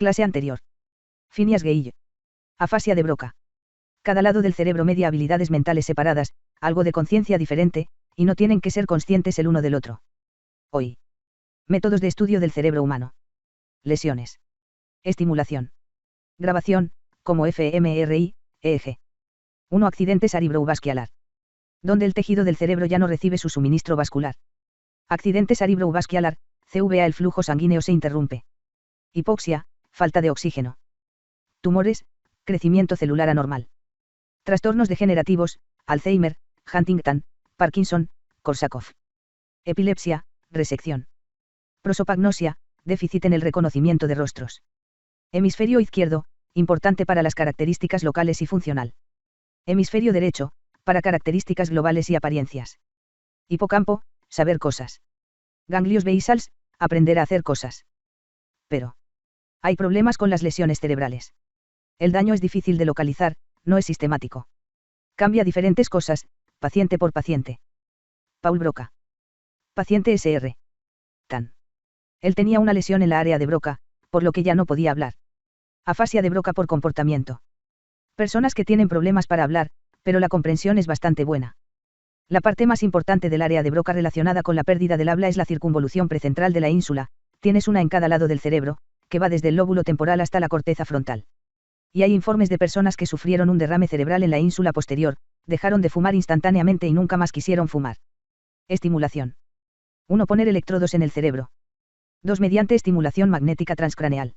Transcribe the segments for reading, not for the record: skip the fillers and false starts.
Clase anterior. Phineas Gage. Afasia de Broca. Cada lado del cerebro media habilidades mentales separadas, algo de conciencia diferente, y no tienen que ser conscientes el uno del otro. Hoy. Métodos de estudio del cerebro humano. Lesiones. Estimulación. Grabación, como fMRI, EEG. 1. Accidente cerebrovascular. Donde el tejido del cerebro ya no recibe su suministro vascular. Accidente cerebrovascular, CVA. El flujo sanguíneo se interrumpe. Hipoxia, falta de oxígeno. Tumores, crecimiento celular anormal. Trastornos degenerativos, Alzheimer, Huntington, Parkinson, Korsakoff. Epilepsia, resección. Prosopagnosia, déficit en el reconocimiento de rostros. Hemisferio izquierdo, importante para las características locales y funcional. Hemisferio derecho, para características globales y apariencias. Hipocampo, saber cosas. Ganglios basales, aprender a hacer cosas. Pero hay problemas con las lesiones cerebrales. El daño es difícil de localizar, no es sistemático. Cambia diferentes cosas, paciente por paciente. Paul Broca. Paciente SR. Tan. Él tenía una lesión en la área de Broca, por lo que ya no podía hablar. Afasia de Broca por comportamiento. Personas que tienen problemas para hablar, pero la comprensión es bastante buena. La parte más importante del área de Broca relacionada con la pérdida del habla es la circunvolución precentral de la ínsula, tienes una en cada lado del cerebro, que va desde el lóbulo temporal hasta la corteza frontal. Y hay informes de personas que sufrieron un derrame cerebral en la ínsula posterior, dejaron de fumar instantáneamente y nunca más quisieron fumar. Estimulación. 1. Poner electrodos en el cerebro. 2. Mediante estimulación magnética transcraneal.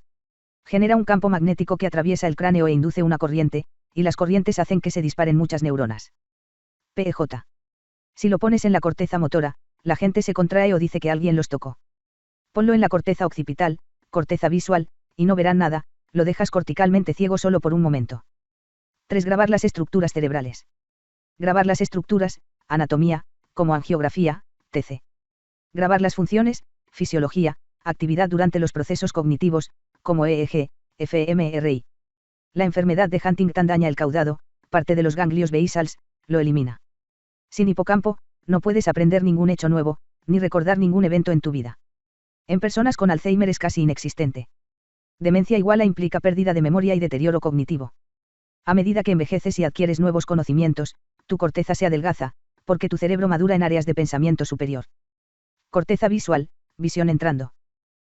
Genera un campo magnético que atraviesa el cráneo e induce una corriente, y las corrientes hacen que se disparen muchas neuronas. PEJ. Si lo pones en la corteza motora, la gente se contrae o dice que alguien los tocó. Ponlo en la corteza occipital, corteza visual, y no verán nada, lo dejas corticalmente ciego solo por un momento. 3. Grabar las estructuras cerebrales. Grabar las estructuras, anatomía, como angiografía, TC. Grabar las funciones, fisiología, actividad durante los procesos cognitivos, como EEG, fMRI. La enfermedad de Huntington daña el caudado, parte de los ganglios basales, lo elimina. Sin hipocampo, no puedes aprender ningún hecho nuevo, ni recordar ningún evento en tu vida. En personas con Alzheimer es casi inexistente. Demencia igual a implica pérdida de memoria y deterioro cognitivo. A medida que envejeces y adquieres nuevos conocimientos, tu corteza se adelgaza, porque tu cerebro madura en áreas de pensamiento superior. Corteza visual, visión entrando.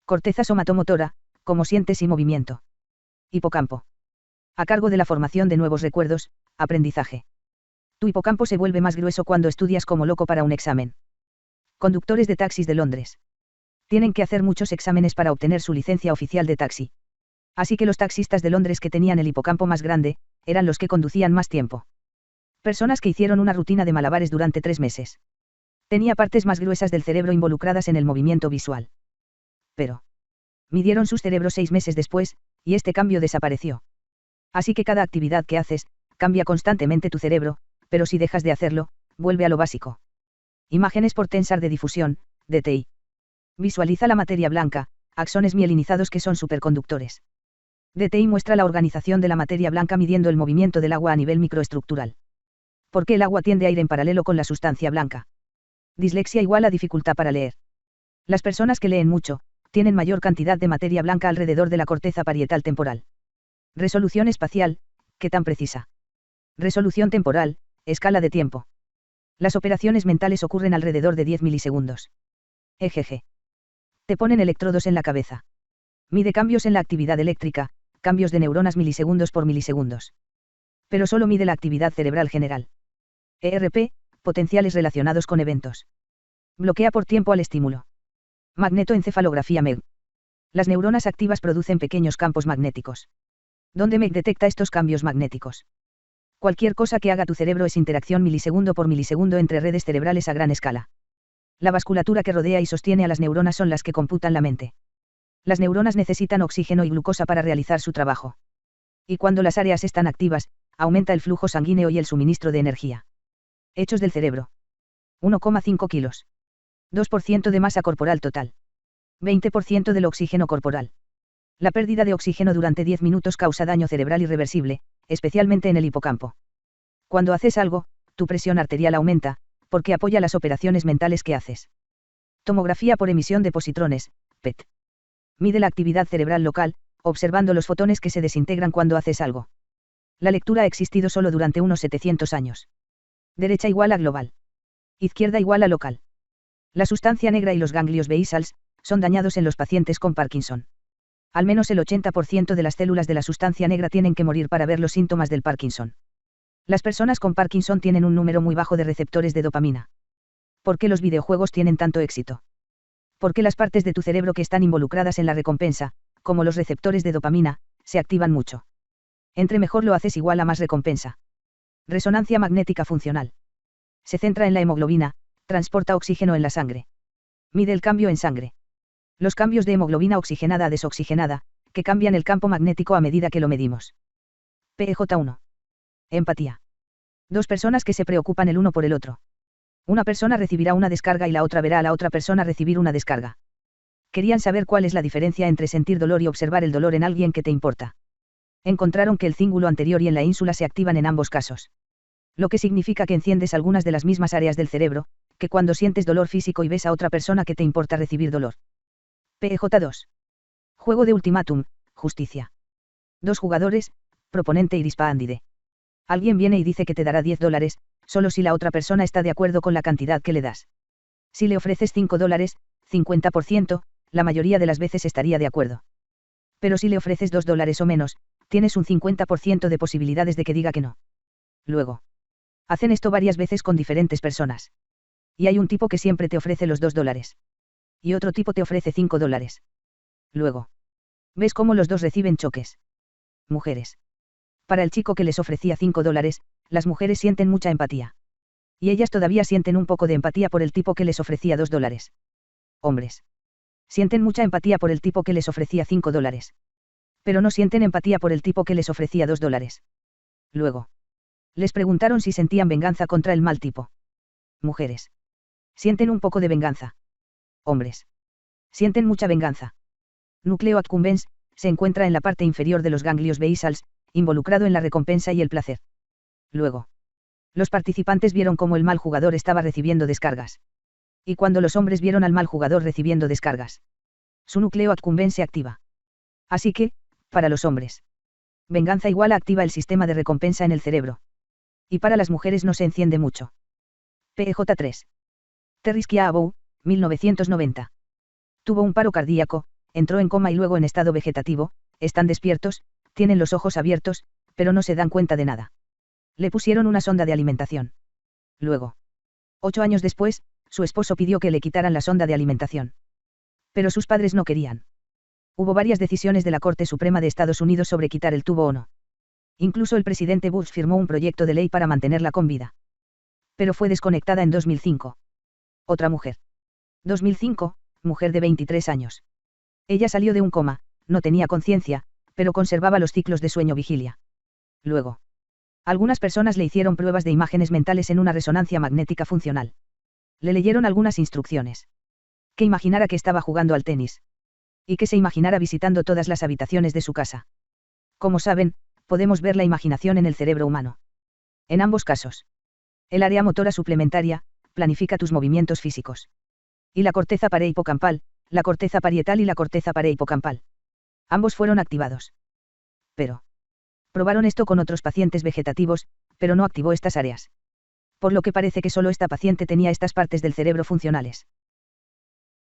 Corteza somatomotora, como sientes y movimiento. Hipocampo. A cargo de la formación de nuevos recuerdos, aprendizaje. Tu hipocampo se vuelve más grueso cuando estudias como loco para un examen. Conductores de taxis de Londres. Tienen que hacer muchos exámenes para obtener su licencia oficial de taxi. Así que los taxistas de Londres que tenían el hipocampo más grande, eran los que conducían más tiempo. Personas que hicieron una rutina de malabares durante 3 meses. Tenía partes más gruesas del cerebro involucradas en el movimiento visual. Pero midieron sus cerebros 6 meses después, y este cambio desapareció. Así que cada actividad que haces, cambia constantemente tu cerebro, pero si dejas de hacerlo, vuelve a lo básico. Imágenes por tensor de difusión, DTI. Visualiza la materia blanca, axones mielinizados que son superconductores. DTI muestra la organización de la materia blanca midiendo el movimiento del agua a nivel microestructural. ¿Por qué el agua tiende a ir en paralelo con la sustancia blanca? Dislexia igual a dificultad para leer. Las personas que leen mucho, tienen mayor cantidad de materia blanca alrededor de la corteza parietal temporal. Resolución espacial, ¿qué tan precisa? Resolución temporal, escala de tiempo. Las operaciones mentales ocurren alrededor de 10 milisegundos. EGG. Te ponen electrodos en la cabeza. Mide cambios en la actividad eléctrica, cambios de neuronas milisegundos por milisegundos. Pero solo mide la actividad cerebral general. ERP, potenciales relacionados con eventos. Bloquea por tiempo al estímulo. Magnetoencefalografía MEG. Las neuronas activas producen pequeños campos magnéticos. ¿Dónde MEG detecta estos cambios magnéticos? Cualquier cosa que haga tu cerebro es interacción milisegundo por milisegundo entre redes cerebrales a gran escala. La vasculatura que rodea y sostiene a las neuronas son las que computan la mente. Las neuronas necesitan oxígeno y glucosa para realizar su trabajo. Y cuando las áreas están activas, aumenta el flujo sanguíneo y el suministro de energía. Hechos del cerebro. 1,5 kilos. 2% de masa corporal total. 20% del oxígeno corporal. La pérdida de oxígeno durante 10 minutos causa daño cerebral irreversible, especialmente en el hipocampo. Cuando haces algo, tu presión arterial aumenta, porque apoya las operaciones mentales que haces. Tomografía por emisión de positrones, PET. Mide la actividad cerebral local, observando los fotones que se desintegran cuando haces algo. La lectura ha existido solo durante unos 700 años. Derecha igual a global. Izquierda igual a local. La sustancia negra y los ganglios basales son dañados en los pacientes con Parkinson. Al menos el 80% de las células de la sustancia negra tienen que morir para ver los síntomas del Parkinson. Las personas con Parkinson tienen un número muy bajo de receptores de dopamina. ¿Por qué los videojuegos tienen tanto éxito? Porque las partes de tu cerebro que están involucradas en la recompensa, como los receptores de dopamina, se activan mucho. Entre mejor lo haces igual a más recompensa. Resonancia magnética funcional. Se centra en la hemoglobina, transporta oxígeno en la sangre. Mide el cambio en sangre. Los cambios de hemoglobina oxigenada a desoxigenada, que cambian el campo magnético a medida que lo medimos. PEJ1. Empatía. Dos personas que se preocupan el uno por el otro. Una persona recibirá una descarga y la otra verá a la otra persona recibir una descarga. Querían saber cuál es la diferencia entre sentir dolor y observar el dolor en alguien que te importa. Encontraron que el cíngulo anterior y en la ínsula se activan en ambos casos. Lo que significa que enciendes algunas de las mismas áreas del cerebro, que cuando sientes dolor físico y ves a otra persona que te importa recibir dolor. PEJ2. Juego de ultimátum, justicia. Dos jugadores, proponente y dispándide. Alguien viene y dice que te dará $10, solo si la otra persona está de acuerdo con la cantidad que le das. Si le ofreces $5, 50%, la mayoría de las veces estaría de acuerdo. Pero si le ofreces $2 o menos, tienes un 50% de posibilidades de que diga que no. Luego. Hacen esto varias veces con diferentes personas. Y hay un tipo que siempre te ofrece los $2. Y otro tipo te ofrece $5. Luego. ¿Ves cómo los dos reciben choques? Mujeres. Para el chico que les ofrecía $5, las mujeres sienten mucha empatía. Y ellas todavía sienten un poco de empatía por el tipo que les ofrecía $2. Hombres. Sienten mucha empatía por el tipo que les ofrecía $5. Pero no sienten empatía por el tipo que les ofrecía $2. Luego. Les preguntaron si sentían venganza contra el mal tipo. Mujeres. Sienten un poco de venganza. Hombres. Sienten mucha venganza. Núcleo accumbens, se encuentra en la parte inferior de los ganglios basales, involucrado en la recompensa y el placer. Luego. Los participantes vieron cómo el mal jugador estaba recibiendo descargas. Y cuando los hombres vieron al mal jugador recibiendo descargas, su núcleo accumbens se activa. Así que, para los hombres, venganza igual a activa el sistema de recompensa en el cerebro. Y para las mujeres no se enciende mucho. PEJ3. Terry Schiavo, 1990. Tuvo un paro cardíaco, entró en coma y luego en estado vegetativo, están despiertos, tienen los ojos abiertos, pero no se dan cuenta de nada. Le pusieron una sonda de alimentación. Luego. 8 años después, su esposo pidió que le quitaran la sonda de alimentación. Pero sus padres no querían. Hubo varias decisiones de la Corte Suprema de Estados Unidos sobre quitar el tubo o no. Incluso el presidente Bush firmó un proyecto de ley para mantenerla con vida. Pero fue desconectada en 2005. Otra mujer. 2005, mujer de 23 años. Ella salió de un coma, no tenía conciencia, pero conservaba los ciclos de sueño-vigilia. Luego. Algunas personas le hicieron pruebas de imágenes mentales en una resonancia magnética funcional. Le leyeron algunas instrucciones. Que imaginara que estaba jugando al tenis. Y que se imaginara visitando todas las habitaciones de su casa. Como saben, podemos ver la imaginación en el cerebro humano. En ambos casos. El área motora suplementaria, planifica tus movimientos físicos. Y la corteza pariehipocampal, la corteza parietal y la corteza pariehipocampal. Ambos fueron activados. Pero. Probaron esto con otros pacientes vegetativos, pero no activó estas áreas. Por lo que parece que solo esta paciente tenía estas partes del cerebro funcionales.